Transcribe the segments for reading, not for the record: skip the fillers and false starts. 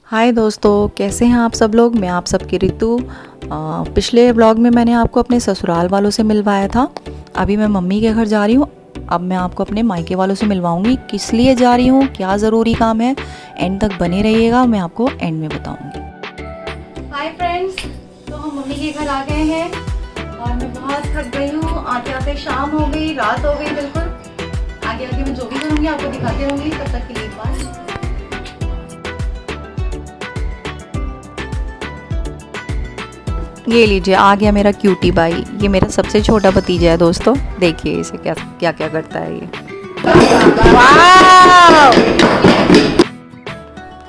हाय दोस्तों, कैसे हैं आप सब लोग। मैं आप सबकी रितु। पिछले ब्लॉग में मैंने आपको अपने ससुराल वालों से मिलवाया था। अभी मैं मम्मी के घर जा रही हूँ। अब मैं आपको अपने मायके वालों से मिलवाऊंगी। किस लिए जा रही हूँ, क्या ज़रूरी काम है, एंड तक बने रहिएगा, मैं आपको एंड में बताऊंगी। हाय फ्रेंड्स, तो हम मम्मी के घर आ गए हैं और मैं बहुत थक गई हूँ। आते आते शाम हो गई, रात हो गई बिल्कुल। आगे आगे मैं जो भी करूँगी आपको दिखाती रहूँगी। तब तक के लिए बाय। ये लीजिए, आ गया मेरा क्यूटी बाई। ये मेरा सबसे छोटा भतीजा है दोस्तों। देखिए इसे क्या क्या क्या करता है ये।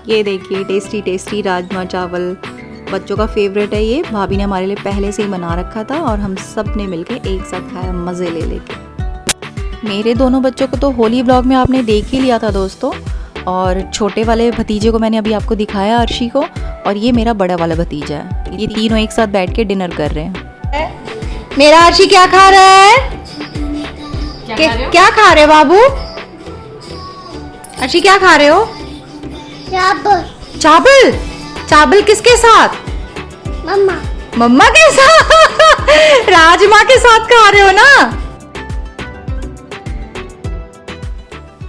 ये देखिए, टेस्टी टेस्टी राजमा चावल बच्चों का फेवरेट है। ये भाभी ने हमारे लिए पहले से ही बना रखा था और हम सब ने मिलके एक साथ खाया, मज़े ले लेके। मेरे दोनों बच्चों को तो होली ब्लॉग में आपने देख ही लिया था दोस्तों। और छोटे वाले भतीजे को मैंने अभी आपको दिखाया, अर्शी को। और ये मेरा बड़ा वाला भतीजा है। ये तीनों एक साथ बैठ के डिनर कर रहे हैं। मेरा अर्शी क्या खा रहा है? क्या खा रहे हो बाबू? अर्शी क्या खा रहे हो? चावल। चावल। चावल किसके साथ? मम्मा। मम्मा के साथ। राजमा के साथ खा रहे हो ना।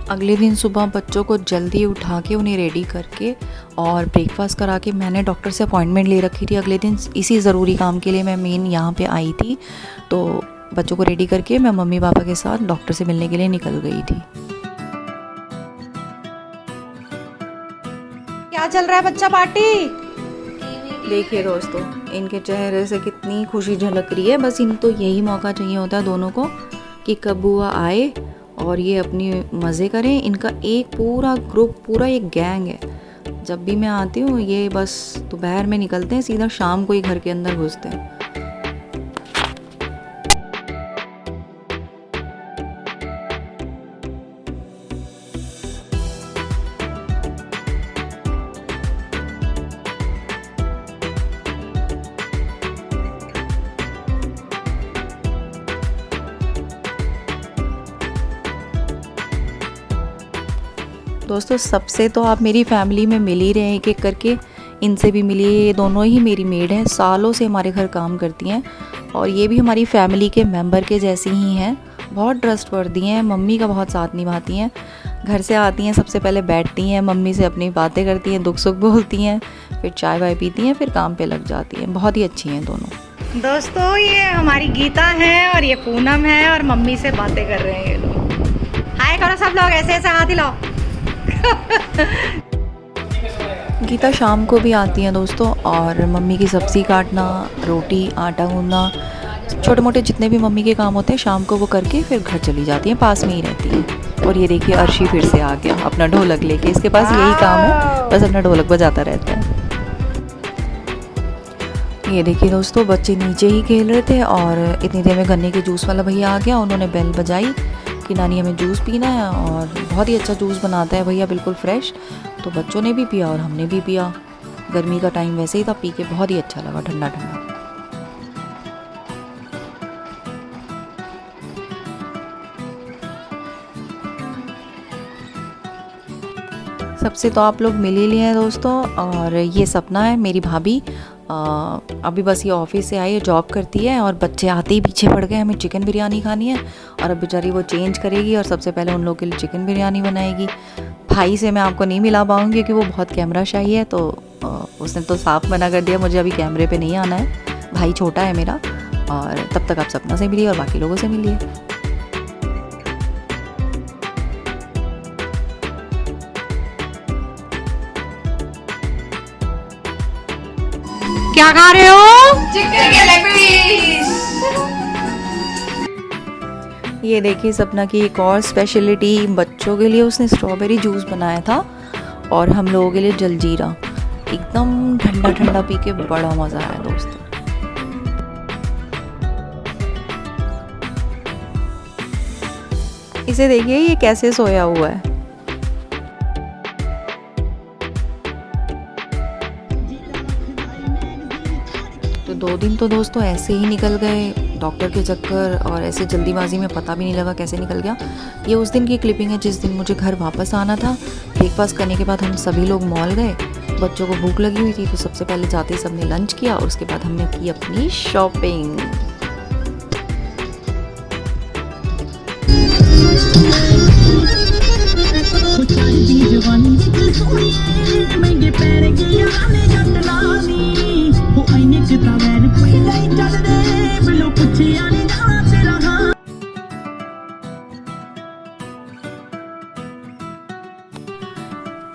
अगले दिन सुबह बच्चों को जल्दी उठा के उन्हें रेडी करके और ब्रेकफास्ट करा के मैंने डॉक्टर से अपॉइंटमेंट ले रखी थी अगले दिन। इसी ज़रूरी काम के लिए मैं मेन यहाँ पे आई थी। तो बच्चों को रेडी करके मैं मम्मी पापा के साथ डॉक्टर से मिलने के लिए निकल गई थी। क्या चल रहा है बच्चा पार्टी? देखिए दोस्तों, इनके चेहरे से कितनी खुशी झलक रही है। बस इनको यही मौका चाहिए होता है दोनों को कि कब बुआ आए और ये अपनी मज़े करें। इनका एक पूरा ग्रुप, पूरा एक गैंग है। जब भी मैं आती हूँ ये बस दोपहर में निकलते हैं, सीधा शाम को ही घर के अंदर घुसते हैं। दोस्तों, सबसे तो आप मेरी फैमिली में मिल ही रहे हैं एक एक करके। इनसे भी मिलिए। ये दोनों ही मेरी मेड हैं, सालों से हमारे घर काम करती हैं और ये भी हमारी फैमिली के मेंबर के जैसी ही हैं। बहुत ट्रस्टवर्दी हैं, मम्मी का बहुत साथ निभाती हैं। घर से आती हैं, सबसे पहले बैठती हैं, मम्मी से अपनी बातें करती हैं, दुख सुख बोलती हैं, फिर चाय वाय पीती हैं, फिर काम पे लग जाती हैं। बहुत ही अच्छी हैं दोनों। दोस्तों, ये हमारी गीता है और ये पूनम है और मम्मी से बातें कर रहे हैं ये लोग। हाय करो सब लोग, ऐसे ऐसे हाथ हिलाओ। गीता शाम को भी आती हैं दोस्तों और मम्मी की सब्ज़ी काटना, रोटी, आटा गूंदना, छोटे मोटे जितने भी मम्मी के काम होते हैं शाम को वो करके फिर घर चली जाती हैं, पास में ही रहती हैं। और ये देखिए, अर्शी फिर से आ गया अपना ढोलक लेके। इसके पास यही काम है, बस अपना ढोलक बजाता रहता है। ये देखिए दोस्तों, बच्चे नीचे ही खेल रहे थे और इतनी देर में गन्ने के जूस वाला भैया आ गया। उन्होंने बेल बजाई कि नानी हमें जूस पीना है और बहुत ही अच्छा जूस बनाता है भैया, बिल्कुल फ्रेश। तो बच्चों ने भी पिया और हमने भी पिया। गर्मी का टाइम वैसे ही था, पी के बहुत ही अच्छा लगा, ठंडा ठंडा। सबसे तो आप लोग मिल ही लिए हैं दोस्तों। और ये सपना है मेरी भाभी। अभी बस ये ऑफिस से आई है, जॉब करती है और बच्चे आते ही पीछे पड़ गए, हमें चिकन बिरयानी खानी है। और अब बेचारी वो चेंज करेगी और सबसे पहले उन लोगों के लिए चिकन बिरयानी बनाएगी। भाई से मैं आपको नहीं मिला पाऊँगी क्योंकि वो बहुत कैमरा शाई है, तो उसने तो साफ मना कर दिया, मुझे अभी कैमरे पे नहीं आना है। भाई छोटा है मेरा। और तब तक आप सपना से मिलिए और बाकी लोगों से मिलिए। क्या खा रहे हो? चिकन के लेग पीस। ये देखिए, सपना की एक और स्पेशलिटी। बच्चों के लिए उसने स्ट्रॉबेरी जूस बनाया था और हम लोगों के लिए जलजीरा। एकदम ठंडा ठंडा पी के बड़ा मज़ा आया दोस्तों। इसे देखिए, ये कैसे सोया हुआ है। तो 2 दिन तो दोस्तों ऐसे ही निकल गए, डॉक्टर के चक्कर और ऐसे जल्दीबाजी में, पता भी नहीं लगा कैसे निकल गया। ये उस दिन की क्लिपिंग है जिस दिन मुझे घर वापस आना था। ब्रेकफास्ट करने के बाद हम सभी लोग मॉल गए। बच्चों को भूख लगी हुई थी तो सबसे पहले जाते ही सबने लंच किया और उसके बाद हमने की अपनी शॉपिंग।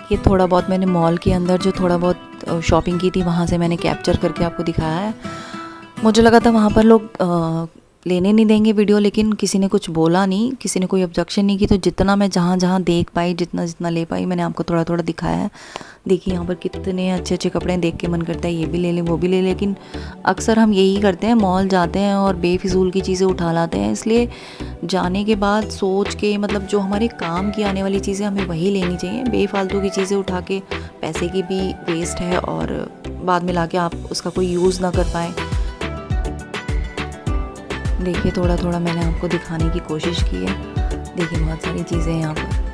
ये थोड़ा बहुत मैंने मॉल के अंदर जो थोड़ा बहुत शॉपिंग की थी वहाँ से मैंने कैप्चर करके आपको दिखाया है। मुझे लगा था वहाँ पर लोग लेने नहीं देंगे वीडियो, लेकिन किसी ने कुछ बोला नहीं, किसी ने कोई ऑब्जेक्शन नहीं की। तो जितना मैं जहाँ जहाँ देख पाई, जितना जितना ले पाई, मैंने आपको थोड़ा थोड़ा दिखाया है। देखिए यहाँ पर कितने अच्छे अच्छे कपड़े देख के मन करता है ये भी ले लें वो भी ले लें, लेकिन अक्सर हम यही करते हैं, मॉल जाते हैं और बेफिजूल की चीज़ें उठा लाते हैं। इसलिए जाने के बाद सोच के, मतलब जो हमारे काम की आने वाली चीज़ें हमें वही लेनी चाहिए। बेफालतू की चीज़ें उठा के पैसे की भी वेस्ट है और बाद में ला के आप उसका कोई यूज़ ना कर पाएँ। देखिए थोड़ा थोड़ा मैंने आपको दिखाने की कोशिश की है। देखिए बहुत सारी चीज़ें यहाँ पर।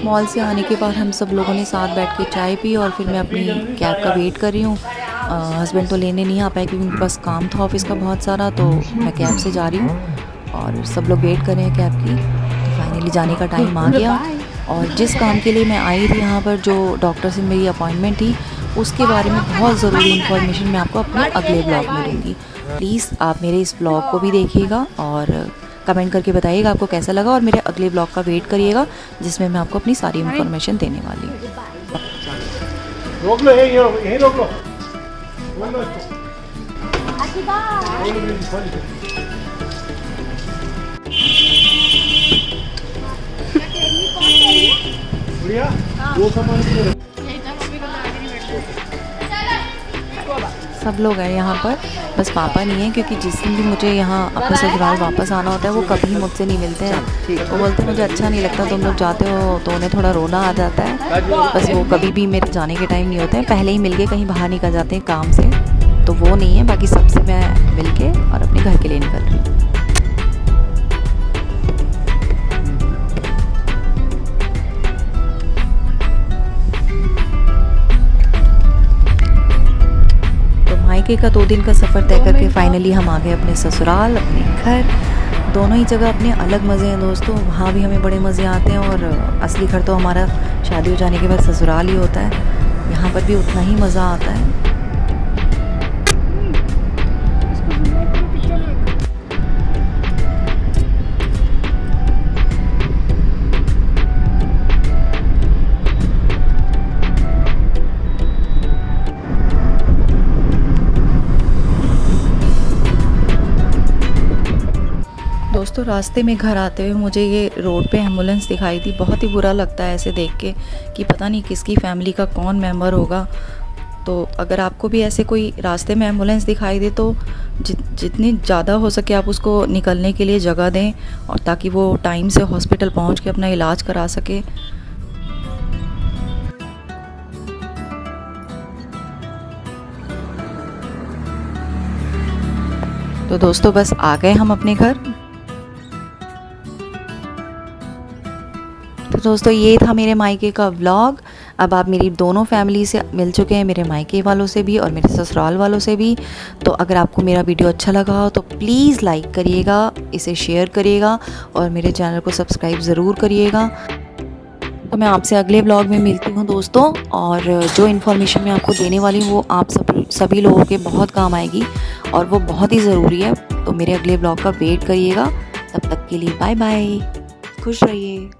मॉल से आने के बाद हम सब लोगों ने साथ बैठ के चाय पी और फिर मैं अपनी कैब का वेट कर रही हूँ। हस्बैंड तो लेने नहीं आ पाए क्योंकि उनके पास काम था ऑफिस का बहुत सारा, तो मैं कैब से जा रही हूँ और सब लोग वेट कर रहे हैं कैब की। तो फाइनली जाने का टाइम आ गया और जिस काम के लिए मैं आई थी यहाँ पर, जो डॉक्टर से मेरी अपॉइंटमेंट थी, उसके बारे में बहुत ज़रूरी इन्फॉर्मेशन मैं आपको अपने अगले ब्लॉग में दूँगी। प्लीज़ आप मेरे इस ब्लॉग को भी देखिएगा और कमेंट करके बताइएगा आपको कैसा लगा और मेरे अगले ब्लॉग का वेट करिएगा जिसमें मैं आपको अपनी सारी इन्फॉर्मेशन देने वाली हूँ। रोक लो, यहीं रोक लो। बढ़िया, दो सामान सब लोग हैं यहाँ पर, बस पापा नहीं है क्योंकि जिस दिन भी मुझे यहाँ अपने ससुराल वापस आना होता है वो कभी मुझसे नहीं मिलते हैं। वो बोलते हैं मुझे अच्छा नहीं लगता तुम लोग जाते हो, तो उन्हें थोड़ा रोना आ जाता है। बस वो कभी भी मेरे जाने के टाइम नहीं होते हैं, पहले ही मिलके कहीं बाहर निकल जाते हैं काम से, तो वो नहीं है। बाकी सबसे मैं मिलके और अपने घर के लिए निकल रही हूँ। मायके का 2 दिन का सफ़र तय करके फाइनली हम आ गए अपने ससुराल, अपने घर। दोनों ही जगह अपने अलग मज़े हैं दोस्तों, वहाँ भी हमें बड़े मज़े आते हैं और असली घर तो हमारा शादी हो जाने के बाद ससुराल ही होता है। यहाँ पर भी उतना ही मज़ा आता है। दोस्तों रास्ते में घर आते हुए मुझे ये रोड पे एम्बुलेंस दिखाई दी। बहुत ही बुरा लगता है ऐसे देख के कि पता नहीं किसकी फैमिली का कौन मेंबर होगा। तो अगर आपको भी ऐसे कोई रास्ते में एम्बुलेंस दिखाई दे तो जितनी ज़्यादा हो सके आप उसको निकलने के लिए जगह दें और ताकि वो टाइम से हॉस्पिटल पहुंच के अपना इलाज करा सके। तो दोस्तों बस आ गए हम अपने घर। तो दोस्तों ये था मेरे मायके का व्लॉग। अब आप मेरी दोनों फैमिली से मिल चुके हैं, मेरे मायके वालों से भी और मेरे ससुराल वालों से भी। तो अगर आपको मेरा वीडियो अच्छा लगा हो तो प्लीज़ लाइक करिएगा, इसे शेयर करिएगा और मेरे चैनल को सब्सक्राइब ज़रूर करिएगा। तो मैं आपसे अगले ब्लॉग में मिलती हूँ दोस्तों, और जो इन्फॉर्मेशन मैं आपको देने वाली हूँ वो आप सभी लोगों के बहुत काम आएगी और वो बहुत ही ज़रूरी है। तो मेरे अगले ब्लॉग का वेट करिएगा। तब तक के लिए बाय बाय, खुश रहिए।